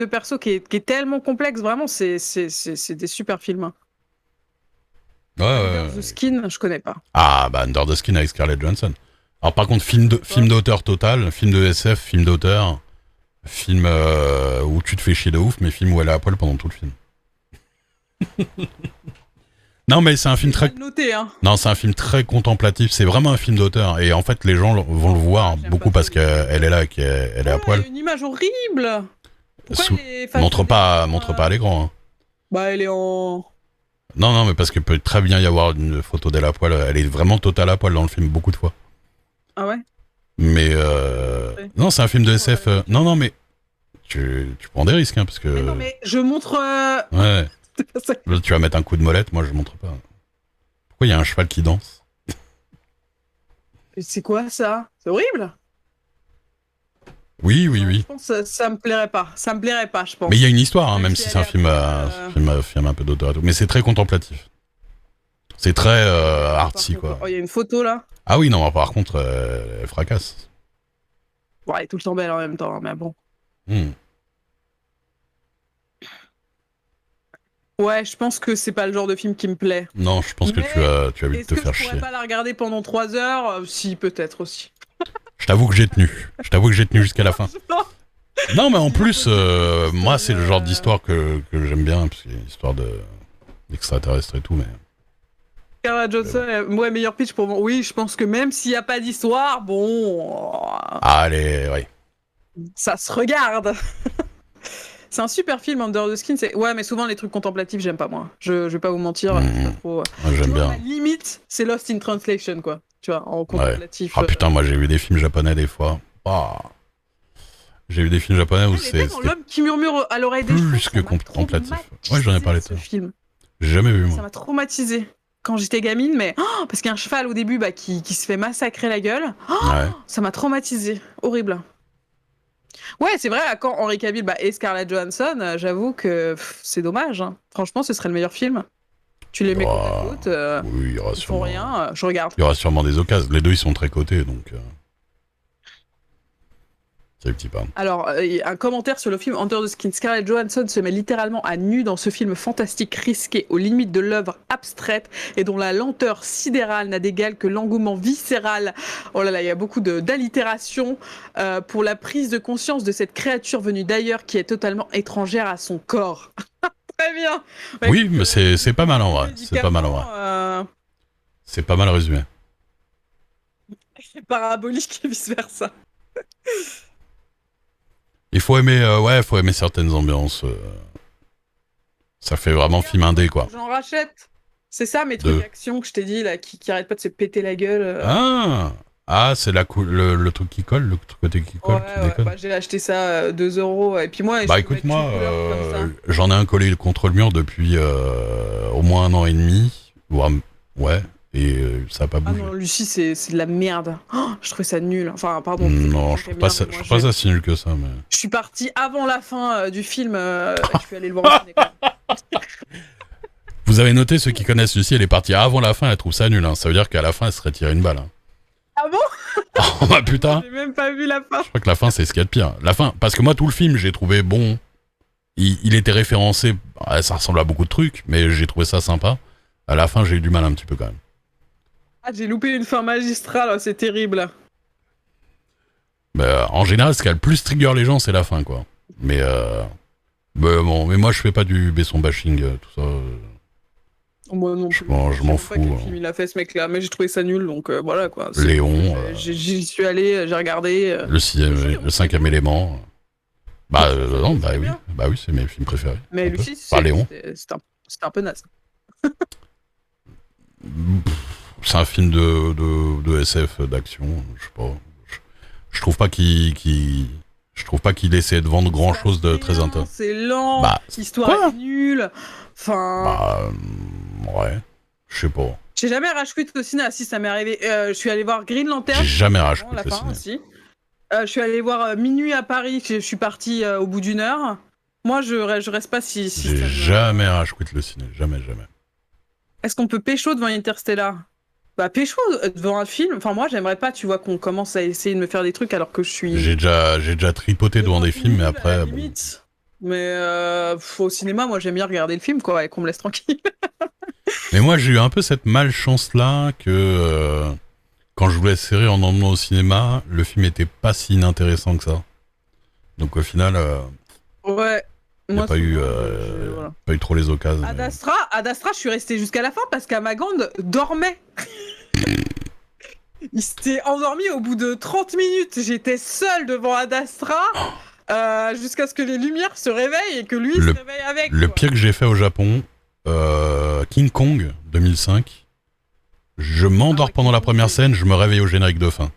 de perso qui est tellement complexe, vraiment, c'est des super films. Hein. Ouais, Under the Skin, je connais pas. Ah, bah Under the Skin avec Scarlett Johansson. Alors par contre, film d'auteur total, film de SF, film d'auteur, film où tu te fais chier de ouf, mais film où elle est à poil pendant tout le film. Non, mais c'est un film très... Noté, hein. Non, c'est un film très contemplatif, c'est vraiment un film d'auteur. Et en fait, les gens vont le voir beaucoup parce qu'elle est là et qu'elle est à poil. Une image horrible. Montre pas à l'écran. Hein. Bah, elle est en... Non, mais parce que peut très bien y avoir une photo d'elle à poil. Elle est vraiment total à poil dans le film, beaucoup de fois. Ah ouais. Mais non, c'est un film de SF. Non, mais tu prends des risques, hein, parce que... Mais non, mais je montre... Ouais. Tu vas mettre un coup de molette, moi je montre pas. Pourquoi il y a un cheval qui danse? C'est quoi ça? C'est horrible. Oui. Je pense que ça me plairait pas. Ça me plairait pas, je pense. Mais il y a une histoire, hein, même si c'est un film, film un peu d'auteur et tout. Mais c'est très contemplatif. C'est très artsy, quoi. Oh, il y a une photo là. Ah oui, non, par contre, elle fracasse. Ouais, elle est tout le temps belle en même temps, mais bon. Ouais, je pense que c'est pas le genre de film qui me plaît. Non, je pense que tu as vite te faire chier. Je pourrais pas la regarder pendant 3 heures? Si, peut-être aussi. Je t'avoue que j'ai tenu. Jusqu'à la fin. Non, mais en plus, moi, c'est le genre d'histoire que j'aime bien, parce qu'il y a une histoire d'extraterrestres et tout, mais... Scarlett Johansson, ouais, meilleur pitch pour moi. Oui, je pense que même s'il n'y a pas d'histoire, bon... Allez, oui. Ça se regarde. C'est un super film, Under the Skin. Ouais, mais souvent les trucs contemplatifs, j'aime pas moi. Je vais pas vous mentir. Pas trop... J'aime bien. La limite, c'est Lost in Translation, quoi. Tu vois, en contemplatif. Ah putain, moi j'ai vu des films japonais des fois. Oh. J'ai vu des films japonais où c'est... L'homme qui murmure à l'oreille des plus que contemplatif. Ouais, j'en ai parlé de ça. Film. J'ai jamais vu, moi. Ça m'a traumatisé quand j'étais gamine, mais... Oh, parce qu'il y a un cheval au début qui se fait massacrer la gueule. Oh, ouais. Ça m'a traumatisé. Horrible. Ouais, c'est vrai, quand Henry Cavill et Scarlett Johansson, j'avoue que c'est dommage. Hein. Franchement, ce serait le meilleur film. Tu les mets côte à côte, oui, il y aura ils font rien, je regarde. Il y aura sûrement des occasions. Les deux, ils sont très cotés, donc... C'est petit pas. Alors, un commentaire sur le film Under the Skin. Scarlett Johansson se met littéralement à nu dans ce film fantastique risqué aux limites de l'œuvre abstraite et dont la lenteur sidérale n'a d'égal que l'engouement viscéral. Oh là là, il y a beaucoup d'allitération pour la prise de conscience de cette créature venue d'ailleurs qui est totalement étrangère à son corps. Très bien. Ouais, oui, mais c'est pas mal en vrai. C'est pas mal en vrai. C'est pas mal résumé. C'est parabolique et vice-versa. Il faut aimer, faut aimer certaines ambiances. Ça fait vraiment film indé, quoi. J'en rachète. C'est ça, mes trucs d'action que je t'ai dit, là, qui arrêtent pas de se péter la gueule. Ah, c'est le truc qui colle, le côté qui colle, qui déconne. J'ai acheté ça 2 €. Et puis moi, écoute, moi, j'en ai un collé contre le mur depuis au moins 1 an et demi. Ouais. Et ça a pas bougé. Ah non, Lucie, c'est de la merde. Oh, je trouvais ça nul. Enfin, pardon. Non, je trouve pas ça si nul que ça. Mais... Je suis partie avant la fin du film. Je suis allée le voir au ciné. Vous avez noté, ceux qui connaissent Lucie, elle est partie avant la fin, elle trouve ça nul. Hein. Ça veut dire qu'à la fin, elle se serait tirée une balle. Hein. Ah bon? Oh bah putain. J'ai même pas vu la fin. Je crois que la fin, c'est ce qu'il y a de pire. La fin, parce que moi, tout le film, j'ai trouvé bon. Il était référencé. Ça ressemble à beaucoup de trucs, mais j'ai trouvé ça sympa. À la fin, j'ai eu du mal un petit peu quand même. Ah, j'ai loupé une fin magistrale, c'est terrible. En général, ce qui a le plus trigger les gens, c'est la fin, quoi. Mais moi, je fais pas du Besson bashing, tout ça. Moi non plus. Je m'en fous. Quel film il a fait ce mec-là, mais j'ai trouvé ça nul, donc voilà quoi. Léon. J'y suis allé, j'ai regardé. Le 5e élément. Non, oui, c'est mes films préférés. Mais Lucie, Léon. C'était un peu naze. C'est un film de SF, d'action, je sais pas. Je trouve pas qu'il essaie de vendre grand chose de très intéressant. C'est lent, l'histoire est nulle. Enfin. Ouais, je sais pas. J'ai jamais rage quit au ciné, si ça m'est arrivé. Je suis allé voir Green Lantern. J'ai jamais rage quit au ciné. Aussi. Je suis allé voir Minuit à Paris, je suis parti au bout d'1 heure. Moi, je reste pas si j'ai jamais rage quit le ciné, jamais. Est-ce qu'on peut pécho devant Interstellar? Pécho devant un film. Enfin, moi, j'aimerais pas, tu vois, qu'on commence à essayer de me faire des trucs alors que je suis... J'ai déjà tripoté devant des films, mais après... Mais au cinéma, moi j'aime bien regarder le film, quoi, et qu'on me laisse tranquille. Mais moi, j'ai eu un peu cette malchance-là que quand je voulais serrer en emmenant au cinéma, le film était pas si inintéressant que ça. Donc au final, Ouais. il n'y a Moi, pas eu, souvent, voilà. pas eu trop les occasions. Ad Mais Astra, Ad Astra, je suis restée jusqu'à la fin parce qu'Amagand dormait. Il s'était endormi au bout de 30 minutes. J'étais seule devant Ad Astra jusqu'à ce que les lumières se réveillent et que lui se réveille avec. Le quoi. pire que j'ai fait au Japon, King Kong 2005, je m'endors pendant la première scène, je me réveille au générique de fin.